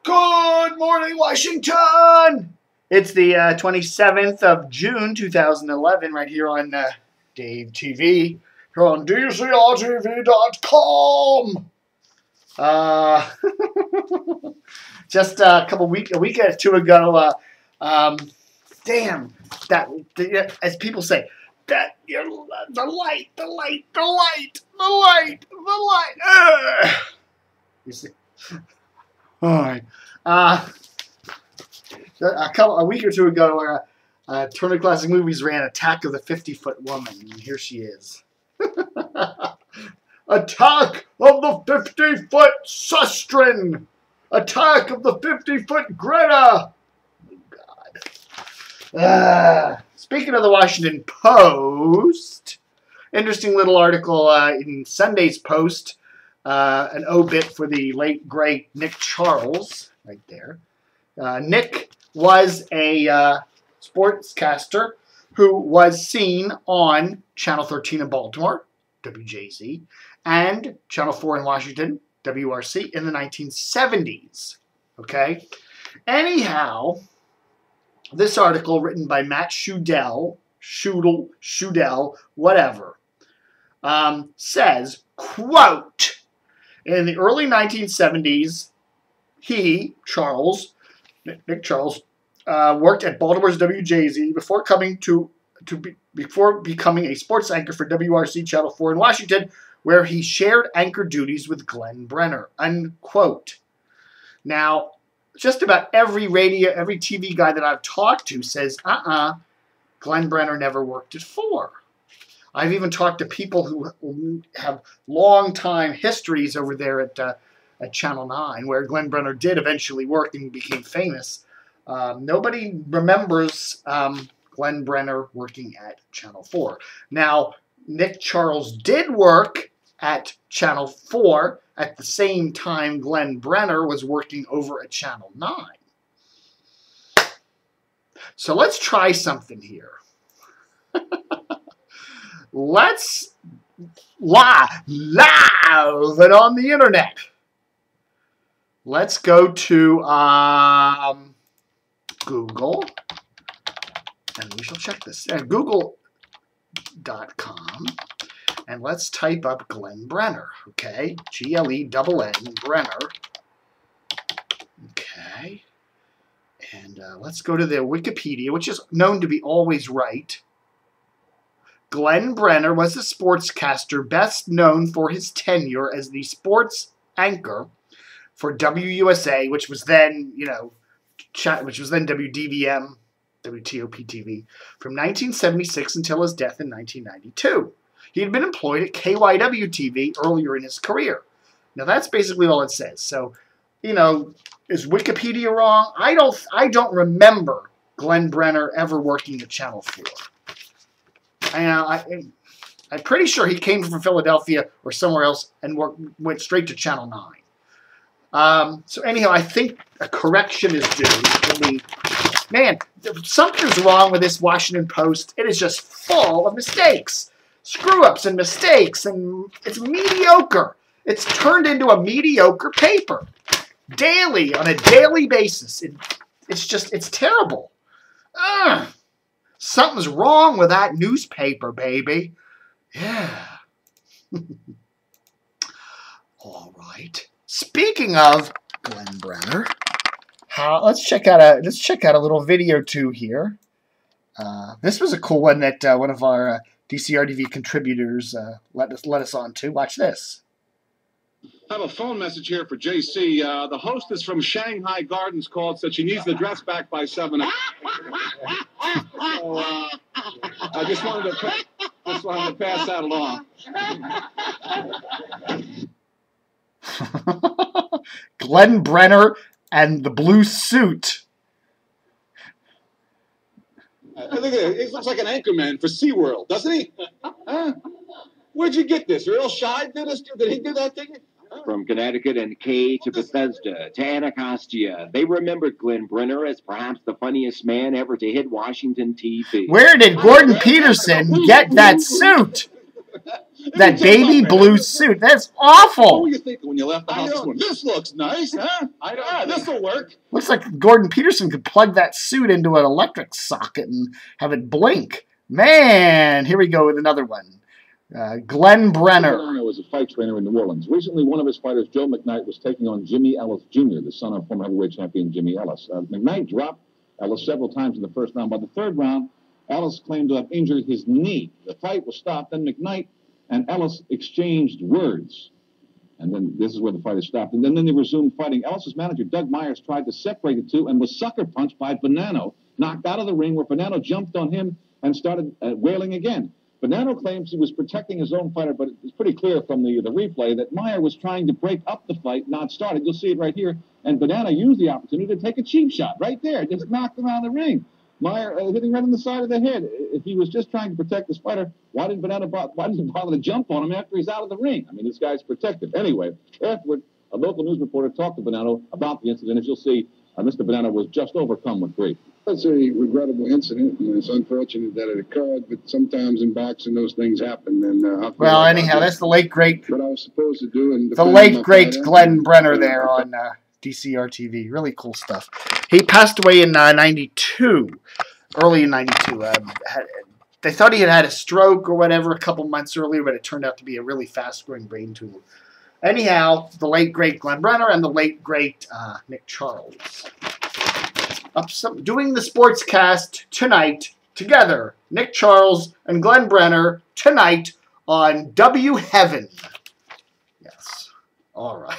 Good morning, Washington! It's the 27th of June, 2011, right here on Dave TV, here on DCRTV.com. Just a week or two ago, damn, as people say, the light. You see? All right. A week or two ago, Turner Classic Movies ran Attack of the 50-Foot Woman, and here she is. Attack of the 50-Foot Susteren! Attack of the 50-Foot Greta! Oh, God. Speaking of the Washington Post, interesting little article in Sunday's Post, an obit for the late, great Nick Charles, right there. Nick was a sportscaster who was seen on Channel 13 in Baltimore, WJZ, and Channel 4 in Washington, WRC, in the 1970s. Okay? Anyhow, this article written by Matt Shudell, whatever, says, quote, in the early 1970s, he, Nick Charles, worked at Baltimore's WJZ before becoming a sports anchor for WRC Channel 4 in Washington, where he shared anchor duties with Glenn Brenner, unquote. Now, just about every TV guy that I've talked to says, Glenn Brenner never worked at 4. I've even talked to people who have long-time histories over there at Channel 9, where Glenn Brenner did eventually work and became famous. Nobody remembers Glenn Brenner working at Channel 4. Now, Nick Charles did work at Channel 4 at the same time Glenn Brenner was working over at Channel 9. So let's try something here. Let's live it on the internet. Let's go to Google, and we shall check this. Google.com, and let's type up Glenn Brenner, okay? G-L-E-N-N, Brenner. Okay. And let's go to the Wikipedia, which is known to be always right. Glenn Brenner was a sportscaster best known for his tenure as the sports anchor for WUSA, which was then, WDVM, WTOP-TV, from 1976 until his death in 1992. He had been employed at KYW-TV earlier in his career. Now, that's basically all it says. So, is Wikipedia wrong? I don't remember Glenn Brenner ever working at Channel 4. I'm pretty sure he came from Philadelphia or somewhere else and went straight to Channel 9. So anyhow, I think a correction is due. Man, something's wrong with this Washington Post. It is just full of mistakes. Screw-ups and mistakes, and it's mediocre. It's turned into a mediocre paper. Daily, on a daily basis. It's terrible. Something's wrong with that newspaper, baby. Yeah. All right. Speaking of Glenn Brenner, let's check out a little video too here. This was a cool one that one of our DCRTV contributors let us on to. Watch this. I have a phone message here for JC. The hostess from Shanghai Gardens called, said she needs the dress back by 7 o'clock. So, I just wanted to pass that along. Glenn Brenner and the blue suit. I think he looks like an anchorman for SeaWorld, doesn't he? Huh? Where'd you get this? Earl Scheib did he do that thing? From Connecticut and Kay to Bethesda to Anacostia, they remembered Glenn Brenner as perhaps the funniest man ever to hit Washington TV. Where did Gordon Peterson get that suit? That baby blue suit. That's What awful. were you thinking when you left the house? This looks nice, huh? This will work. Looks like Gordon Peterson could plug that suit into an electric socket and have it blink. Man, here we go with another one. Glenn Brenner. Brenner was a fight trainer in New Orleans. Recently, one of his fighters, Joe McKnight, was taking on Jimmy Ellis Jr., the son of former heavyweight champion Jimmy Ellis. McKnight dropped Ellis several times in the first round. By the third round, Ellis claimed to have injured his knee. The fight was stopped. Then McKnight and Ellis exchanged words. And then this is where the fight is stopped. And then they resumed fighting. Ellis's manager, Doug Myers, tried to separate the two and was sucker punched by Bonanno, knocked out of the ring, where Bonanno jumped on him and started wailing again. Bonanno claims he was protecting his own fighter, but it's pretty clear from the replay that Meyer was trying to break up the fight, not start it. You'll see it right here. And Bonanno used the opportunity to take a cheap shot right there, just knocked him out of the ring. Meyer hitting right on the side of the head. If he was just trying to protect his fighter, why didn't Bonanno bother to jump on him after he's out of the ring? I mean, this guy's protected. Anyway, afterward, a local news reporter talked to Bonanno about the incident. As you'll see, Mr. Bonanno was just overcome with grief. It's a regrettable incident, and it's unfortunate that it occurred, but sometimes in boxing those things happen. And well, anyhow, that's the late, great... What I was supposed to do. And the late, great Glenn Brenner there on DCR TV. Really cool stuff. He passed away in 92, early in 92. They thought he had a stroke or whatever a couple months earlier, but it turned out to be a really fast-growing brain tumor. Anyhow, the late, great Glenn Brenner and the late, great Nick Charles. Doing the sportscast tonight together. Nick Charles and Glenn Brenner tonight on W Heaven. Yes. All right.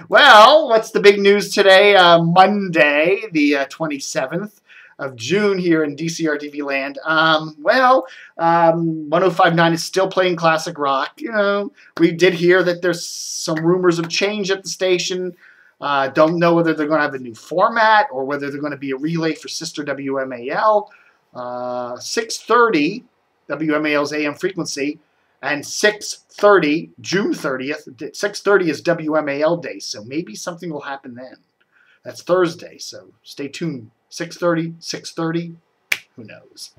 Well, what's the big news today? Monday, the 27th of June here in DCR TV land. 105.9 is still playing classic rock. You know, we did hear that there's some rumors of change at the station. Don't know whether they're going to have a new format or whether they're going to be a relay for sister WMAL. 6:30, WMAL's AM frequency, and 6:30, June 30th, 6:30 is WMAL day, so maybe something will happen then. That's Thursday, so stay tuned. 6:30, 6:30, who knows?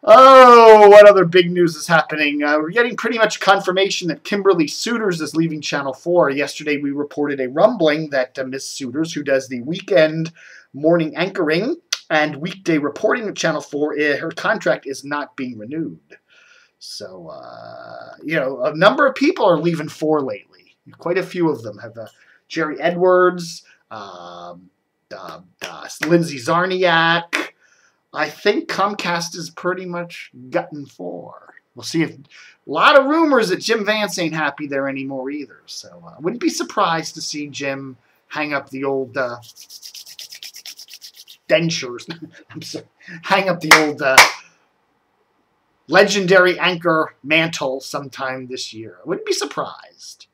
Oh, what other big news is happening? We're getting pretty much confirmation that Kimbery Suiters is leaving Channel 4. Yesterday we reported a rumbling that Miss Suiters, who does the weekend morning anchoring and weekday reporting at Channel 4, her contract is not being renewed. So, you know, a number of people are leaving 4 lately. Quite a few of them have Jerry Edwards, Lindsay Zarniak. I think Comcast is pretty much gotten 4. We'll see if... A lot of rumors that Jim Vance ain't happy there anymore either. So I wouldn't be surprised to see Jim hang up the old dentures. I'm sorry. Hang up the old legendary anchor mantle sometime this year. I wouldn't be surprised.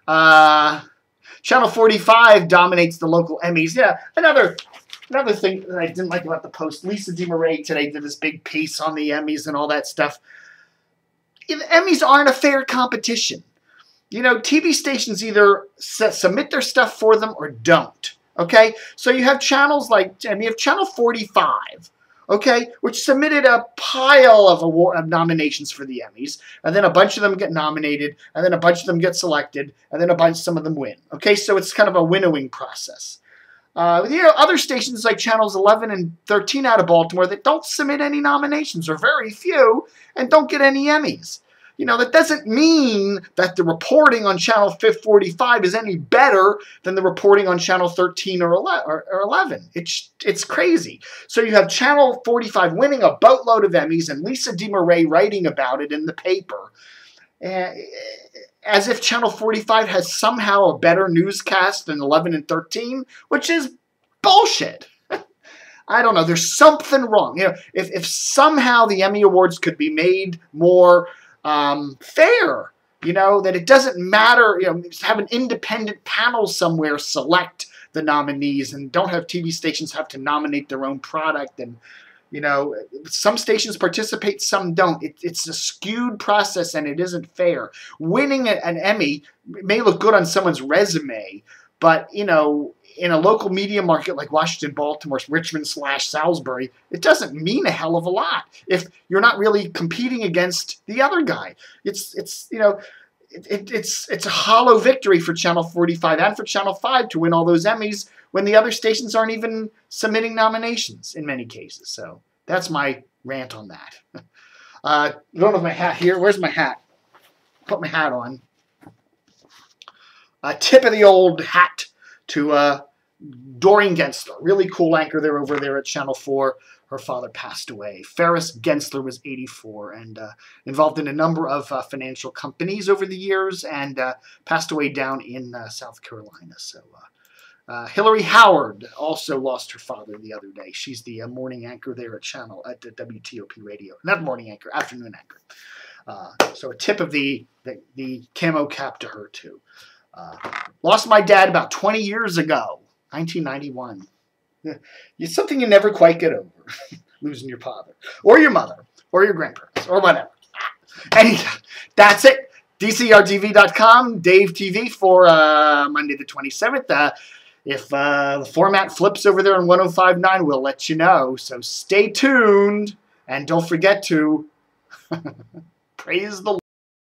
Channel 45 dominates the local Emmys. Yeah, another thing that I didn't like about the Post, Lisa DeMarais today did this big piece on the Emmys and all that stuff. The Emmys aren't a fair competition. You know, TV stations either submit their stuff for them or don't. Okay? So you have channels like, you have Channel 45, okay, which submitted a pile of nominations for the Emmys, and then a bunch of them get nominated, and then a bunch of them get selected, and then some of them win. Okay? So it's kind of a winnowing process. You know, other stations like Channels 11 and 13 out of Baltimore that don't submit any nominations, or very few, and don't get any Emmys. You know, that doesn't mean that the reporting on Channel 45 is any better than the reporting on Channel 13 or 11. It's crazy. So you have Channel 45 winning a boatload of Emmys and Lisa DeMarais writing about it in the paper. As if Channel 45 has somehow a better newscast than 11 and 13, which is bullshit. I don't know. There's something wrong. You know, if somehow the Emmy Awards could be made more fair, you know, that it doesn't matter, you know, have an independent panel somewhere select the nominees and don't have TV stations have to nominate their own product. And, you know, some stations participate, some don't. It's a skewed process and it isn't fair. Winning an Emmy may look good on someone's resume, But, you know, in a local media market like Washington, Baltimore, Richmond / Salisbury, it doesn't mean a hell of a lot if you're not really competing against the other guy. It's you know, it's a hollow victory for Channel 45 and for Channel 5 to win all those Emmys when the other stations aren't even submitting nominations in many cases. So that's my rant on that. I don't have my hat here. Where's my hat? Put my hat on. Tip of the old hat to Doreen Gensler, really cool anchor there over there at Channel 4. Her father passed away. Ferris Gensler was 84 and involved in a number of financial companies over the years and passed away down in South Carolina. So Hillary Howard also lost her father the other day. She's the morning anchor there at the WTOP radio. Not morning anchor, afternoon anchor. So a tip of the camo cap to her too. Lost my dad about 20 years ago, 1991. It's something you never quite get over, losing your father, or your mother, or your grandparents, or whatever. And that's it. DCRTV.com, Dave TV for Monday the 27th. If the format flips over there on 105.9, we'll let you know. So stay tuned, and don't forget to praise the Lord.